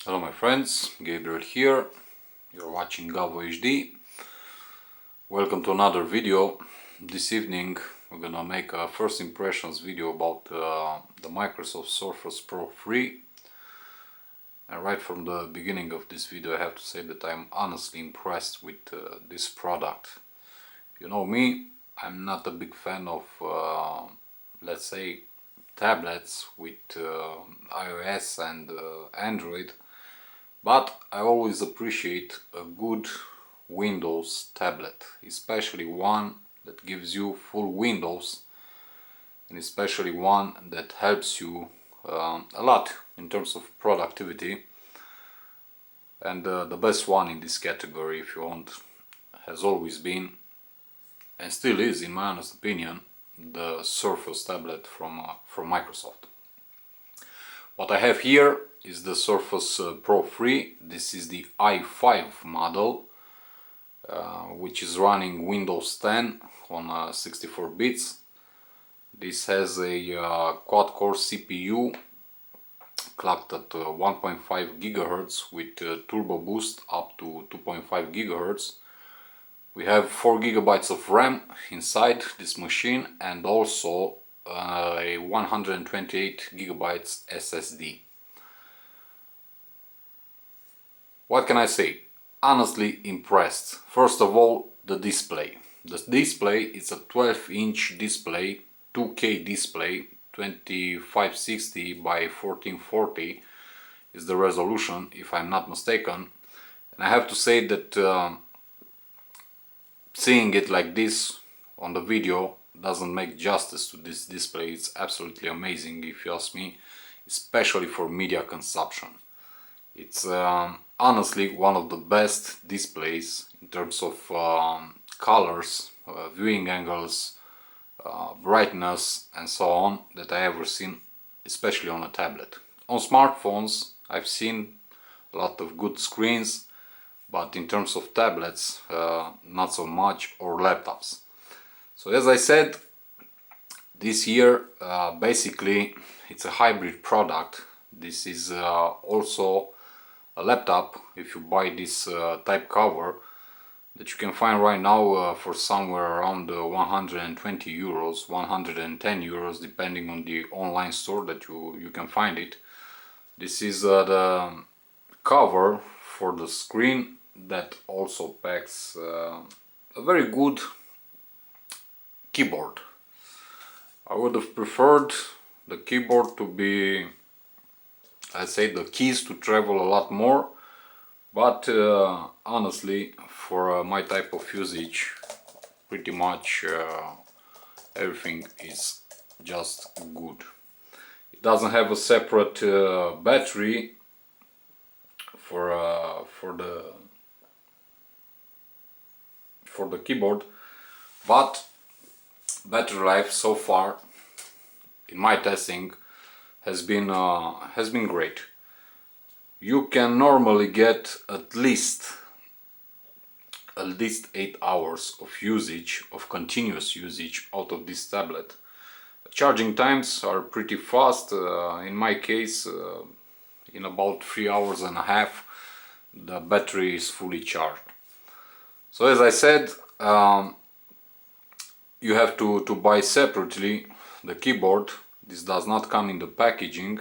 Hello my friends, Gabriel here. You're watching Gavo HD. Welcome to another video. This evening we're gonna make a first impressions video about the Microsoft Surface Pro 3. And right from the beginning of this video I have to say that I'm honestly impressed with this product. You know me, I'm not a big fan of let's say tablets with iOS and Android. But I always appreciate a good Windows tablet, especially one that gives you full Windows, and especially one that helps you a lot in terms of productivity. And the best one in this category, if you want, has always been and still is, in my honest opinion, the Surface tablet from Microsoft. What I have here is the Surface Pro 3. This is the i5 model, which is running Windows 10 on 64 bits. This has a quad-core CPU clocked at 1.5 GHz with turbo boost up to 2.5 GHz. We have 4 GB of RAM inside this machine and also a 128 GB SSD. What can I say? Honestly impressed. First of all, the display. The display is a 12-inch display, 2K display, 2560 by 1440 is the resolution, if I'm not mistaken. And I have to say that seeing it like this on the video doesn't make justice to this display. It's absolutely amazing, if you ask me, especially for media consumption. It's honestly one of the best displays in terms of colors, viewing angles, brightness and so on that I ever seen, especially on a tablet. On smartphones I've seen a lot of good screens, but in terms of tablets not so much, or laptops. So as I said, this year basically it's a hybrid product. This is also a laptop, if you buy this type cover, that you can find right now for somewhere around 120 euros, 110 euros, depending on the online store that you can find it. This is the cover for the screen that also packs a very good keyboard. I would have preferred the keyboard to be, I'd say, the keys to travel a lot more, but honestly, for my type of usage, pretty much everything is just good. It doesn't have a separate battery for the keyboard, but battery life so far in my testing has been great. You can normally get at least 8 hours of usage, of continuous usage, out of this tablet. Charging times are pretty fast. In my case, in about 3 hours and a half the battery is fully charged. So as I said, you have to buy separately the keyboard. This does not come in the packaging.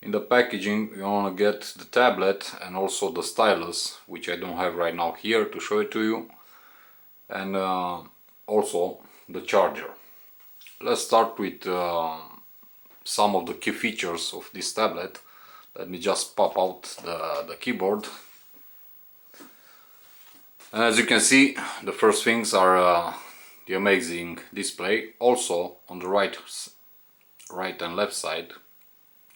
In the packaging you want to get the tablet and also the stylus, which I don't have right now here to show it to you, and also the charger. Let's start with some of the key features of this tablet. Let me just pop out the keyboard. And as you can see, the first things are the amazing display. Also on the right and left side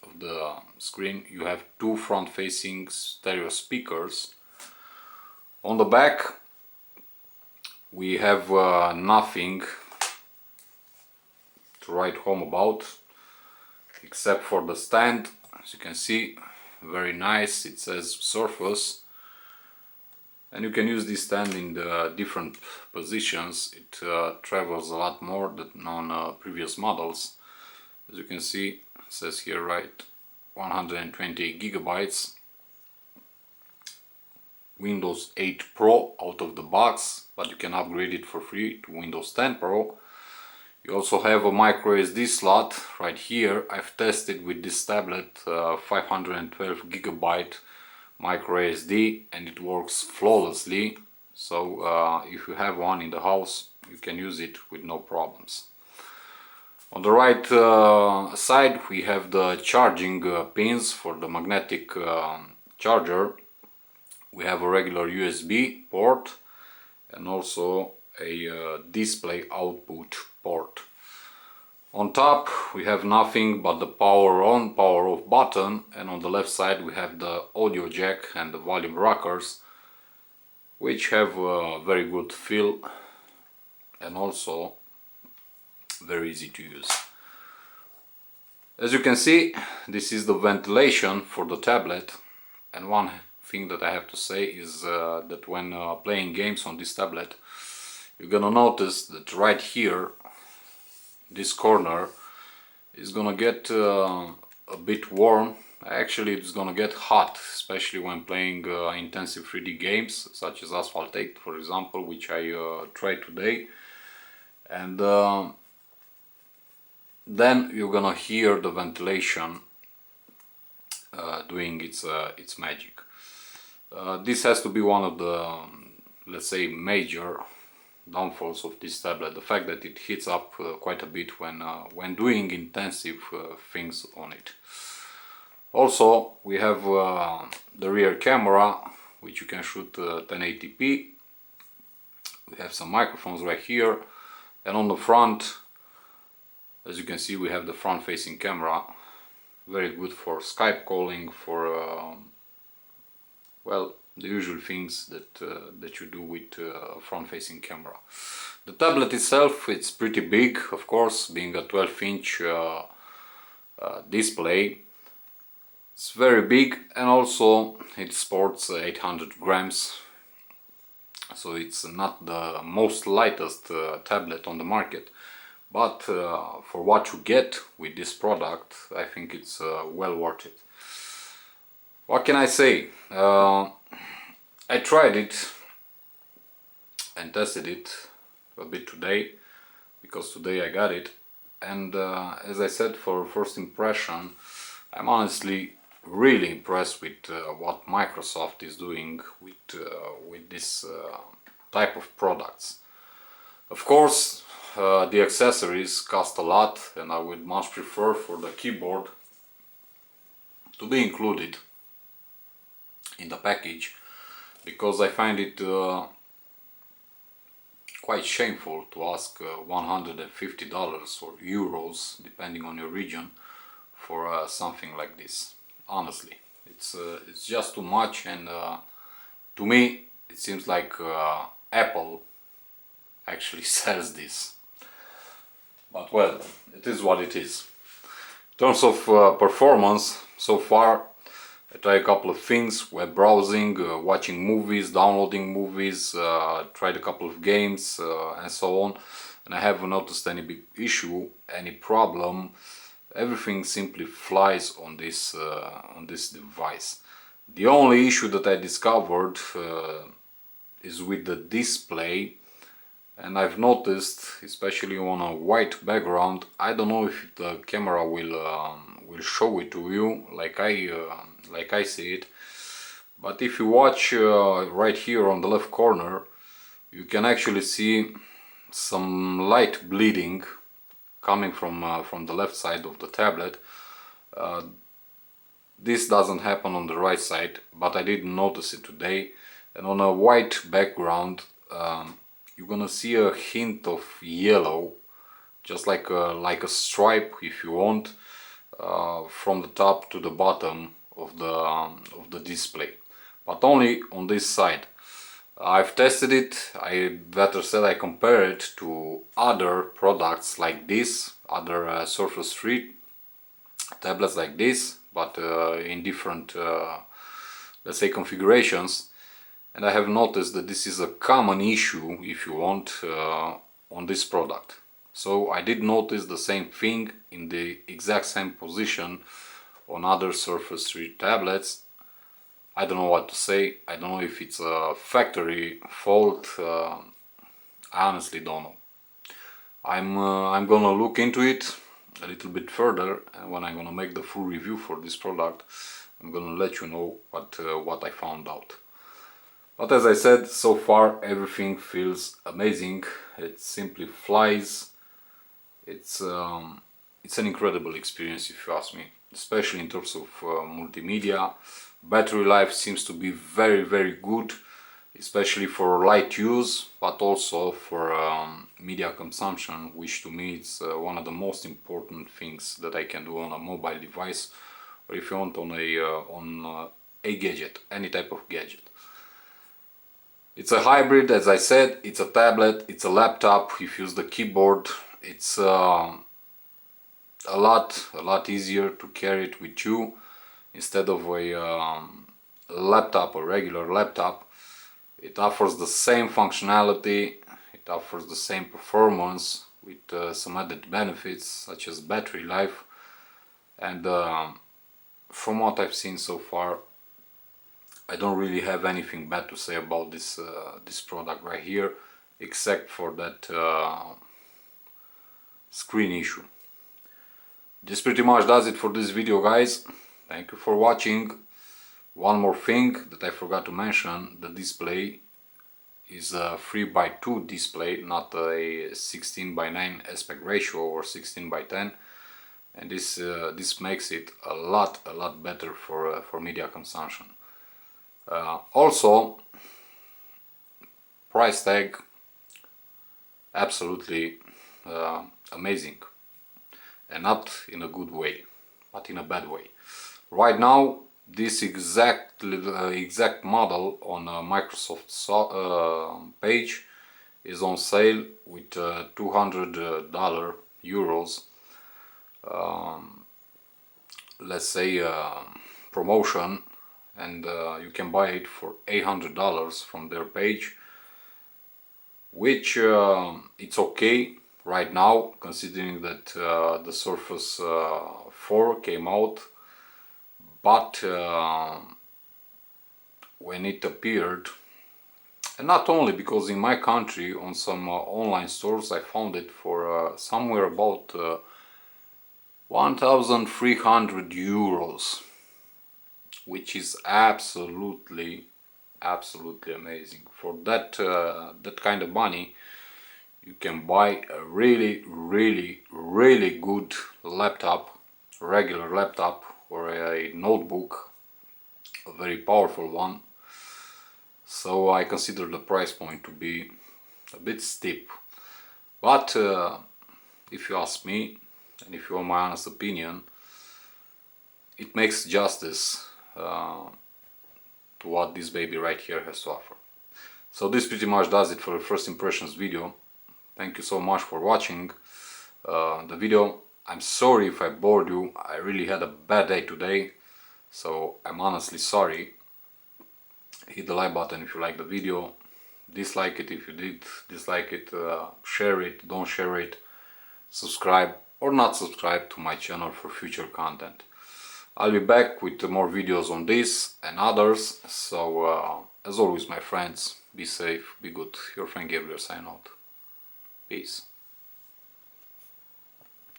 of the screen you have two front-facing stereo speakers. On the back we have nothing to write home about except for the stand. As you can see, very nice. It says Surface, and you can use this stand in the different positions. It travels a lot more than on previous models. As you can see, it says here, right, 120 gigabytes. Windows 8 Pro out of the box, but you can upgrade it for free to Windows 10 Pro. You also have a micro SD slot right here. I've tested with this tablet 512 GB micro SD and it works flawlessly. So if you have one in the house, you can use it with no problems. On the right side we have the charging pins for the magnetic charger. We have a regular USB port and also a display output port. On top we have nothing but the power on, power off button, and on the left side we have the audio jack and the volume rockers, which have a very good feel and also very easy to use. As you can see, this is the ventilation for the tablet, and one thing that I have to say is that when playing games on this tablet, you're gonna notice that right here, this corner is gonna get a bit warm. Actually, it's gonna get hot, especially when playing intensive 3D games such as Asphalt 8, for example, which I tried today. And then you're gonna hear the ventilation doing its magic. This has to be one of the, let's say, major downfalls of this tablet, the fact that it heats up quite a bit when doing intensive things on it. Also, we have the rear camera, which you can shoot 1080p. We have some microphones right here, and on the front, as you can see, we have the front-facing camera, very good for Skype calling, for well, the usual things that you do with a front-facing camera. The tablet itself, it's pretty big, of course, being a 12-inch display. It's very big, and also it sports 800 grams, so it's not the most lightest tablet on the market. But for what you get with this product, I think it's well worth it. What can I say? I tried it and tested it a bit today, because today I got it, and as I said, for first impression, I'm honestly really impressed with what Microsoft is doing with this type of products. Of course, the accessories cost a lot, and I would much prefer for the keyboard to be included in the package, because I find it quite shameful to ask $150 or euros, depending on your region, for something like this. Honestly, it's just too much, and to me it seems like Apple actually sells this. But well, it is what it is. In terms of performance, so far I tried a couple of things: web browsing, watching movies, downloading movies, tried a couple of games and so on, and I haven't noticed any big issue, any problem. Everything simply flies on this device. The only issue that I discovered is with the display, and I've noticed, especially on a white background, I don't know if the camera will show it to you like I see it, but if you watch right here on the left corner, you can actually see some light bleeding coming from the left side of the tablet. This doesn't happen on the right side, but I didn't notice it today. And on a white background, you're gonna see a hint of yellow, just like a stripe, if you want, from the top to the bottom of the display, but only on this side. I've tested it. I better said I compare it to other products like this, other Surface 3 tablets like this, but in different, let's say, configurations. And I have noticed that this is a common issue, if you want, on this product. So I did notice the same thing in the exact same position on other Surface 3 tablets. I don't know what to say. I don't know if it's a factory fault. I honestly don't know. I'm gonna look into it a little bit further, and when I'm gonna make the full review for this product, I'm gonna let you know what I found out. But as I said, so far everything feels amazing. It simply flies. It's an incredible experience if you ask me, especially in terms of multimedia. Battery life seems to be very good, especially for light use, but also for media consumption, which to me is one of the most important things that I can do on a mobile device, or if you want on a gadget, any type of gadget. It's a hybrid, as I said. It's a tablet, it's a laptop. If you use the keyboard, it's a lot easier to carry it with you instead of a laptop, a regular laptop. It offers the same functionality, it offers the same performance with some added benefits such as battery life, and from what I've seen so far, I don't really have anything bad to say about this product right here, except for that screen issue. This pretty much does it for this video, guys. Thank you for watching. One more thing that I forgot to mention, the display is a 3:2 display, not a 16:9 aspect ratio or 16:10, and this makes it a lot better for media consumption. Also, price tag absolutely amazing, and not in a good way, but in a bad way. Right now, this exact model on Microsoft page is on sale with $200 euros. Let's say promotion, and you can buy it for $800 from their page, which it's okay right now, considering that the Surface 4 came out. But when it appeared, and not only because in my country on some online stores I found it for somewhere about 1,300 euros, which is absolutely amazing. For that kind of money, you can buy a really good laptop, regular laptop, or a notebook, a very powerful one. So I consider the price point to be a bit steep, but if you ask me, and if you want my honest opinion, it makes justice to what this baby right here has to offer. So this pretty much does it for the first impressions video. Thank you so much for watching the video. I'm sorry if I bored you. I really had a bad day today, so I'm honestly sorry. Hit the like button if you like the video, dislike it if you did dislike it, share it, don't share it, subscribe or not subscribe to my channel for future content. I'll be back with more videos on this and others, so as always my friends, be safe, be good. Your friend Gabriel sign out. Peace.